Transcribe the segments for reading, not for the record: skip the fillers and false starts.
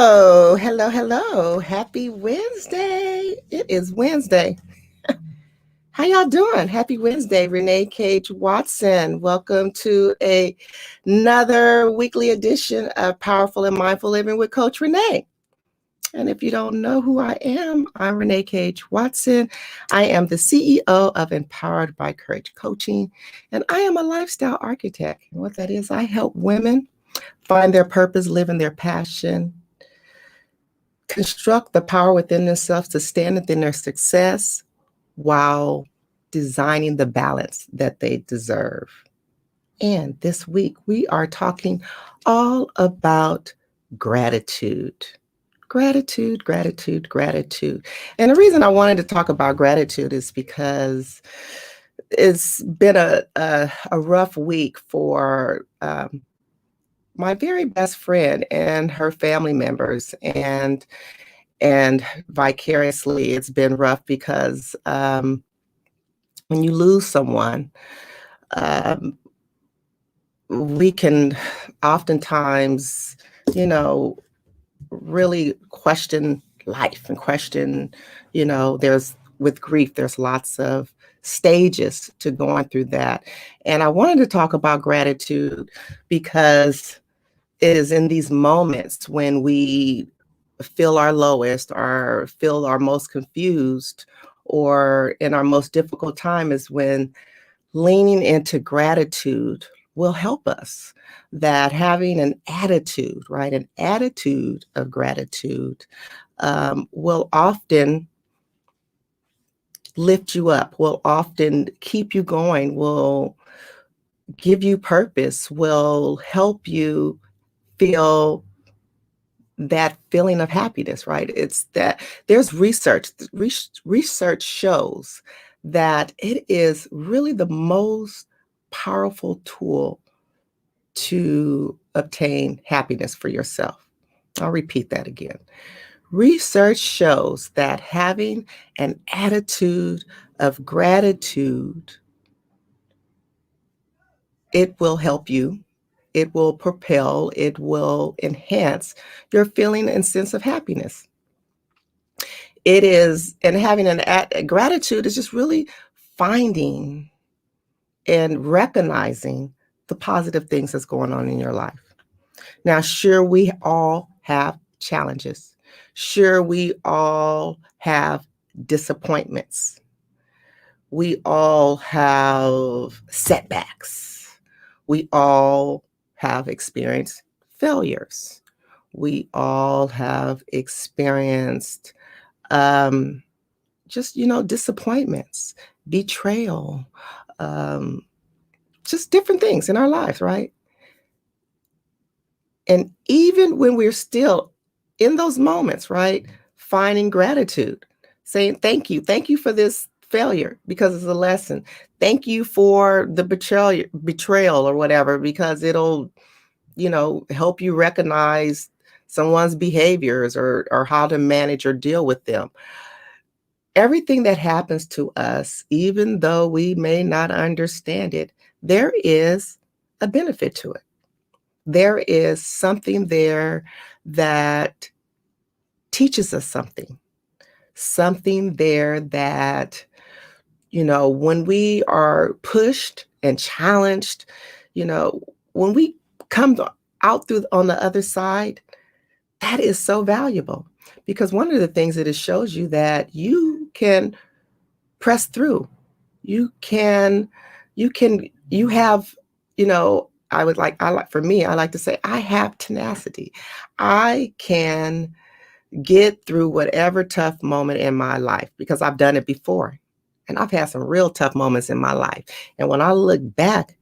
Hello, hello, hello. Happy Wednesday. It is Wednesday. How y'all doing? Happy Wednesday, Renee Cage Watson. Welcome to another weekly edition of Powerful and Mindful Living with Coach Renee. And if you don't know who I am, I'm Renee Cage Watson. I am the CEO of Empowered by Courage Coaching, and I am a lifestyle architect. And what that is, I help women find their purpose, live in their passion, construct the power within themselves to stand within their success while designing the balance that they deserve. And this week, we are talking all about gratitude. Gratitude, gratitude, gratitude. And the reason I wanted to talk about gratitude is because it's been a rough week for my very best friend and her family members. And vicariously, it's been rough because when you lose someone, um, we can oftentimes, you know, really question life and question, there's with grief, there's lots of stages to going through that. And I wanted to talk about gratitude because it is in these moments when we feel our lowest or feel our most confused or in our most difficult time is when leaning into gratitude will help us. That having an attitude, right, an attitude of gratitude will often lift you up, will often keep you going, will give you purpose, will help you feel that feeling of happiness, right? It's that there's research shows that it is really the most powerful tool to obtain happiness for yourself. I'll repeat that again. Research shows that having an attitude of gratitude, it will help you, it will propel, it will enhance your feeling and sense of happiness. It is, and having gratitude is just really finding and recognizing the positive things that's going on in your life. Now, sure, we all have challenges. Sure, we all have disappointments. We all have setbacks. We all have experienced failures. We all have experienced just, disappointments, betrayal, um, just different things in our lives, right? And even when we're still in those moments, right, finding gratitude, saying, thank you for this failure because it's a lesson. Thank you for the betrayal or whatever, because it'll, help you recognize someone's behaviors or how to manage or deal with them. Everything that happens to us, even though we may not understand it, there is a benefit to it. There is something there that teaches us something there that, when we are pushed and challenged, when we come out through on the other side, that is so valuable because one of the things that it shows you that you can press through. You have, for me, I like to say, I have tenacity. I can get through whatever tough moment in my life because I've done it before. And I've had some real tough moments in my life. And when I look back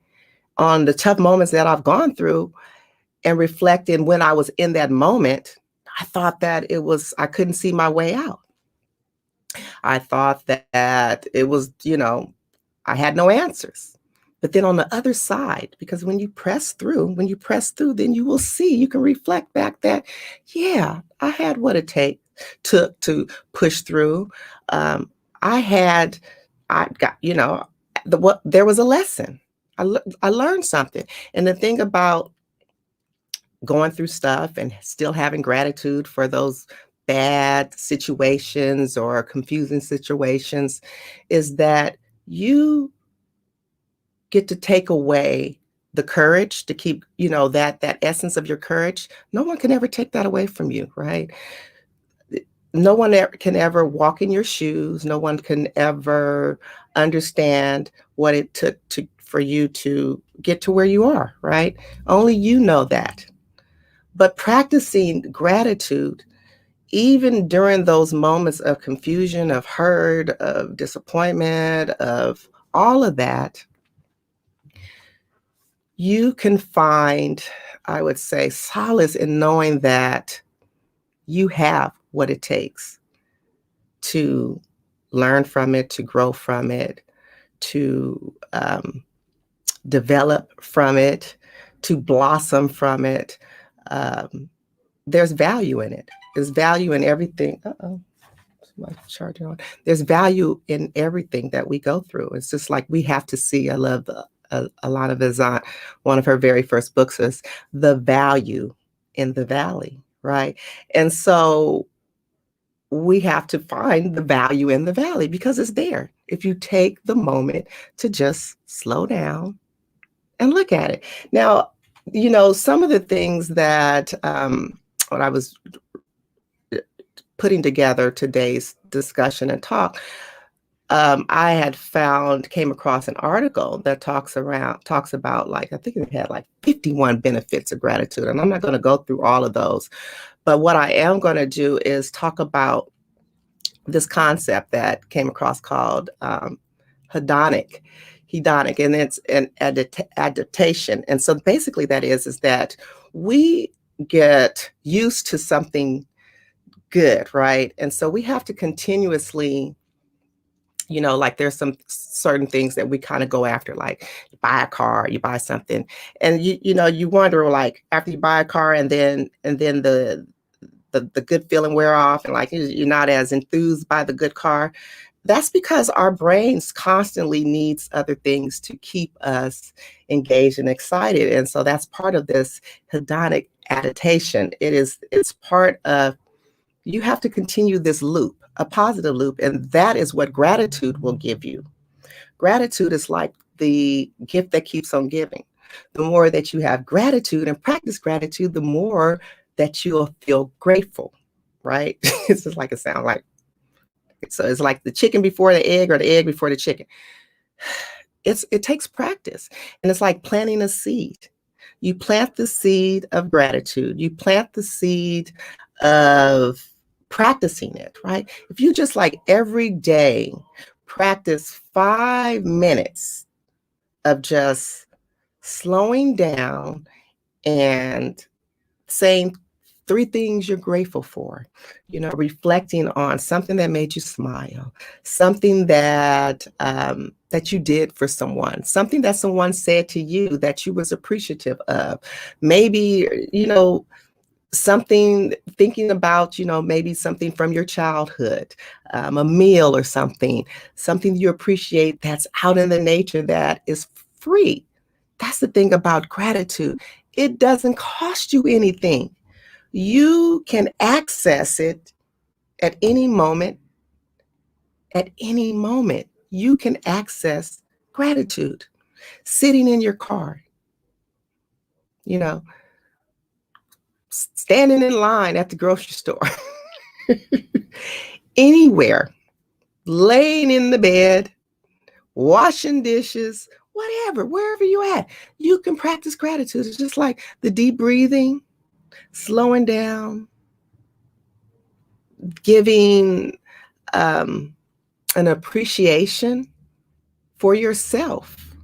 on the tough moments that I've gone through and reflect in when I was in that moment, I thought that I couldn't see my way out. I thought that it was, I had no answers. But then on the other side, because when you press through, then you will see, you can reflect back that, yeah, I had what it took to push through. Um, I got, there was a lesson. I learned something. And the thing about going through stuff and still having gratitude for those bad situations or confusing situations is that you get to take away the courage to keep, that essence of your courage. No one can ever take that away from you, right? No one can ever walk in your shoes. No one can ever understand what it took for you to get to where you are, right? Only you know that. But practicing gratitude, even during those moments of confusion, of hurt, of disappointment, of all of that, you can find, I would say, solace in knowing that you have what it takes to learn from it, to grow from it, to develop from it, to blossom from it. Um, there's value in it. There's value in everything. Uh-oh, is my charger on? There's value in everything that we go through. It's just like we have to see. I love Alana Vizant, one of her very first books is The Value in the Valley, right? And so we have to find the value in the valley because it's there. If you take the moment to just slow down and look at it. Now, some of the things that when I was putting together today's discussion and talk, I came across an article that talks about, like, I think it had like 51 benefits of gratitude. And I'm not going to go through all of those, but what I am going to do is talk about this concept that came across called hedonic, and it's an adaptation. And so basically that is that we get used to something good, right? And so we have to continuously, like there's some certain things that we kind of go after, like you buy a car, you buy something, and you wonder, like, after you buy a car and then the good feeling wear off, and like you're not as enthused by the good car. That's because our brains constantly needs other things to keep us engaged and excited. And so that's part of this hedonic adaptation. It's part of, you have to continue this loop, a positive loop, and that is what gratitude will give you. Gratitude is like the gift that keeps on giving. The more that you have gratitude and practice gratitude, the more that you'll feel grateful, right? It's just like it sounds like. So it's like the chicken before the egg or the egg before the chicken. It takes practice. And it's like planting a seed. You plant the seed of gratitude. You plant the seed of practicing it, right? If you just like every day practice 5 minutes of just slowing down and saying 3 things you're grateful for, reflecting on something that made you smile, something that that you did for someone, something that someone said to you that you was appreciative of, maybe, something, thinking about, maybe something from your childhood, a meal or something you appreciate that's out in the nature that is free. That's the thing about gratitude. It doesn't cost you anything. You can access it at any moment. At any moment, you can access gratitude. Sitting in your car, you know, standing in line at the grocery store, anywhere, laying in the bed, washing dishes, whatever, wherever you're at, you can practice gratitude. It's just like the deep breathing, slowing down, giving an appreciation for yourself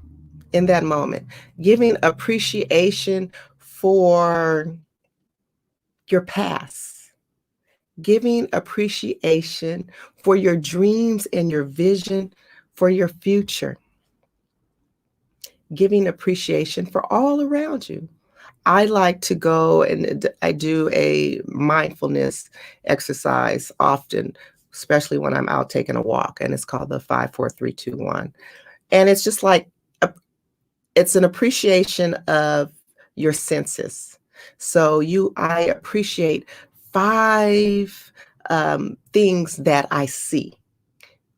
in that moment, giving appreciation for your past, giving appreciation for your dreams and your vision for your future, giving appreciation for all around you. I like to go and I do a mindfulness exercise often, especially when I'm out taking a walk, and it's called the 5, 4, 3, 2, 1. And it's just like it's an appreciation of your senses. So I appreciate 5 things that I see,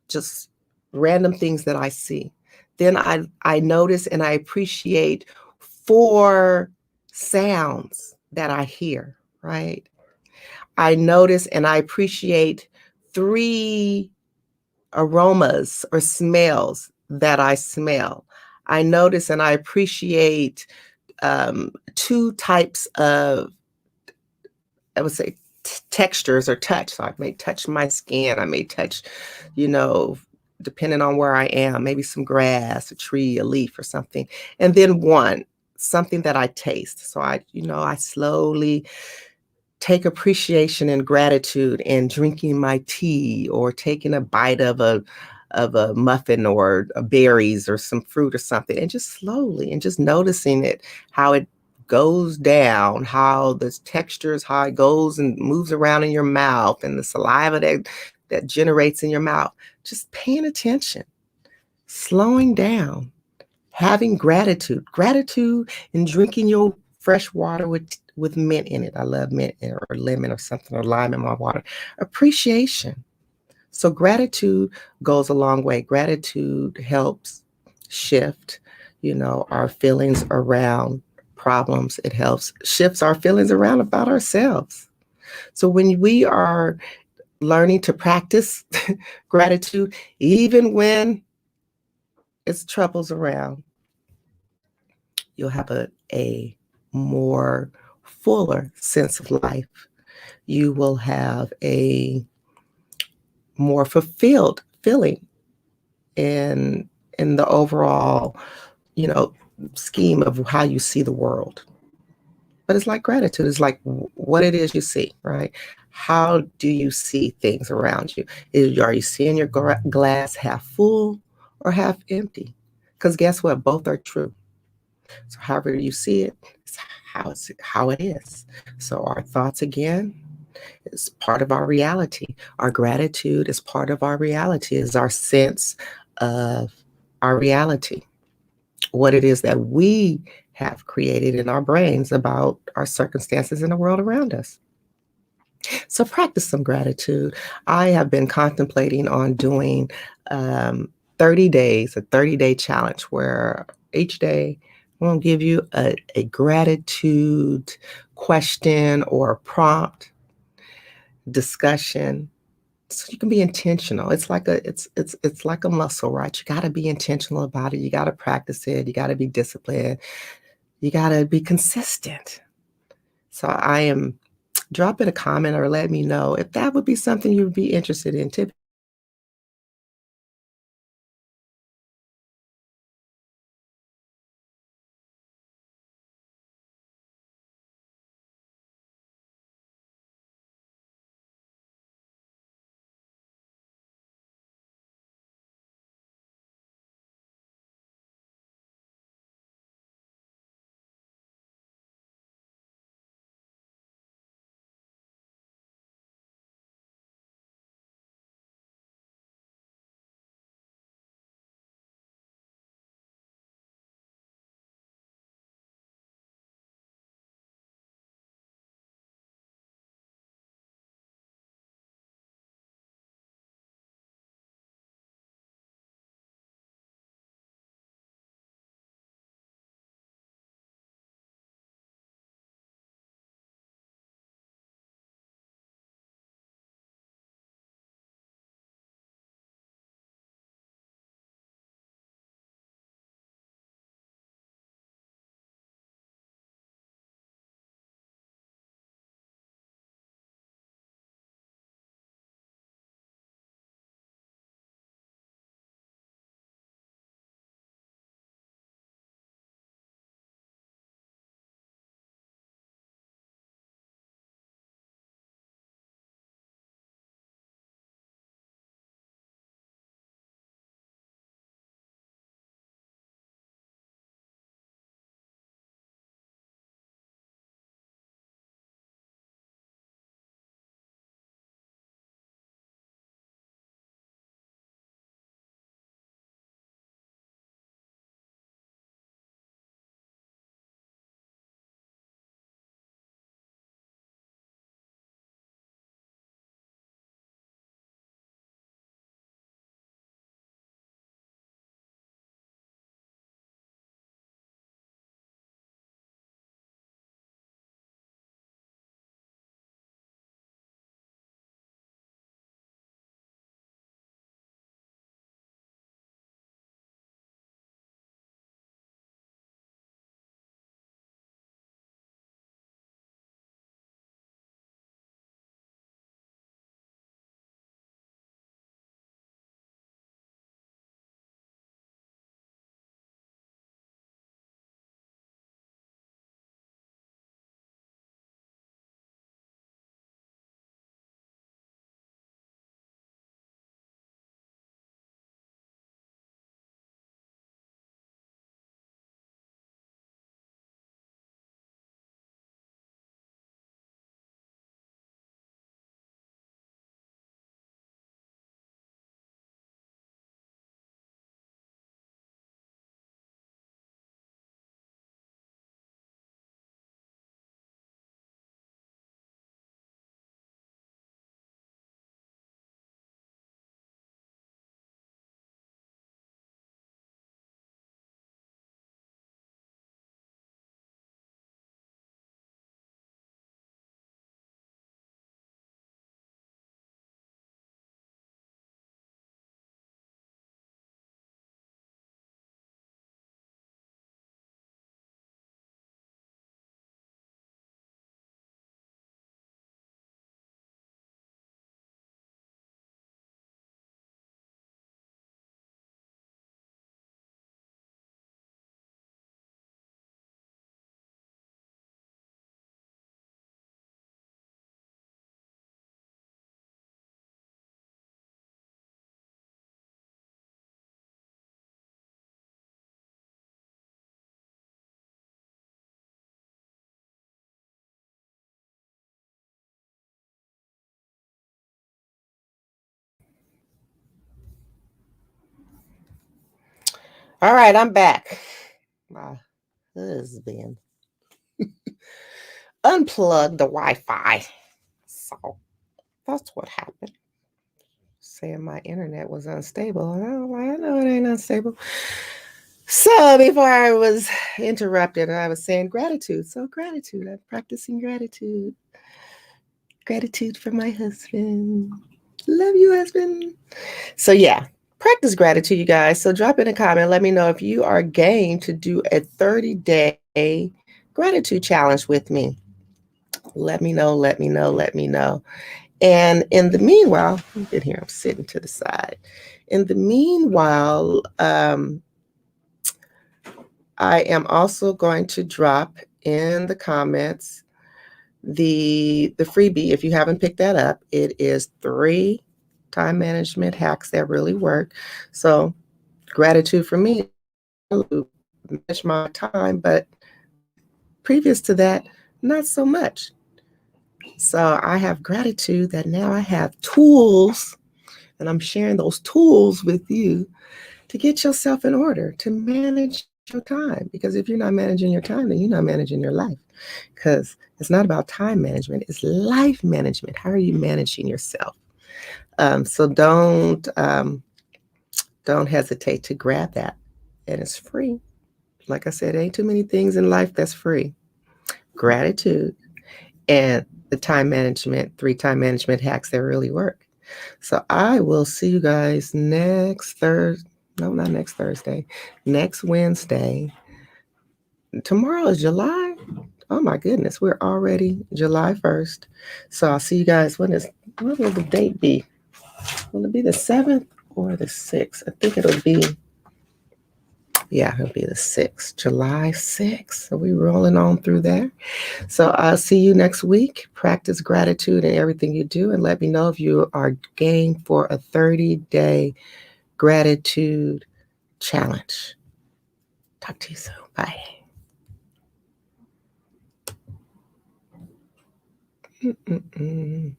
just random things that I see. Then I notice and I appreciate 4 sounds that I hear, right? I notice and I appreciate 3 aromas or smells that I smell. I notice and I appreciate 2 types of, I would say, textures or touch. So I may touch my skin, I may touch, you know, depending on where I am, maybe some grass, a tree, a leaf, or something. And then something that I taste. So I slowly take appreciation and gratitude in drinking my tea or taking a bite of a muffin or berries or some fruit or something, and just slowly and just noticing it, how it goes down, how the textures, how it goes and moves around in your mouth, and the saliva that generates in your mouth. Just paying attention, slowing down, having gratitude and drinking your fresh water with mint in it. I love mint or lemon or something, or lime in my water. Appreciation. So gratitude goes a long way. Gratitude helps shift, our feelings around problems. It helps shifts our feelings around about ourselves. So when we are learning to practice gratitude, even when it's troubles around, you'll have a more fuller sense of life. You will have a more fulfilled feeling in the overall, you know, scheme of how you see the world. But it's like gratitude. It's like what it is you see, right? How do you see things around you? Are you seeing your glass half full or half empty? Because guess what? Both are true. So however you see it, how it is. So our thoughts again is part of our reality. Our gratitude is part of our reality, is our sense of our reality, what it is that we have created in our brains about our circumstances in the world around us. So practice some gratitude. I have been contemplating on doing 30 days, a 30-day challenge where each day I'm going to give you a gratitude question or prompt discussion, so you can be intentional. It's like a muscle, right? You got to be intentional about it. You got to practice it. You got to be disciplined. You got to be consistent. So I am drop it a comment or let me know if that would be something you'd be interested in. All right, I'm back. My husband unplugged the Wi-Fi. So that's what happened. Saying my internet was unstable. And I'm like, I know it ain't unstable. So before I was interrupted, I was saying gratitude. So gratitude. I'm practicing gratitude. Gratitude for my husband. Love you, husband. So yeah, practice gratitude, you guys. So drop in a comment. Let me know if you are game to do a 30-day gratitude challenge with me. Let me know, let me know, let me know. And in the meanwhile, you can hear I'm sitting to the side. In the meanwhile, I am also going to drop in the comments the freebie. If you haven't picked that up, it is 3 time management hacks that really work. So gratitude for me to manage my time, but previous to that, not so much. So I have gratitude that now I have tools, and I'm sharing those tools with you to get yourself in order, to manage your time. Because if you're not managing your time, then you're not managing your life. Because it's not about time management, it's life management. How are you managing yourself? So don't hesitate to grab that. And it's free. Like I said, ain't too many things in life that's free. Gratitude and the time management, 3 time management hacks that really work. So I will see you guys next Thursday. No, not next Thursday. Next Wednesday. Tomorrow is July. Oh my goodness, we're already July 1st. So I'll see you guys. What will the date be? Will it be the 7th or the 6th? I think it'll be the 6th, July 6th. So we're rolling on through there. So I'll see you next week. Practice gratitude in everything you do, and let me know if you are game for a 30-day gratitude challenge. Talk to you soon. Bye. Mm-mm-mm.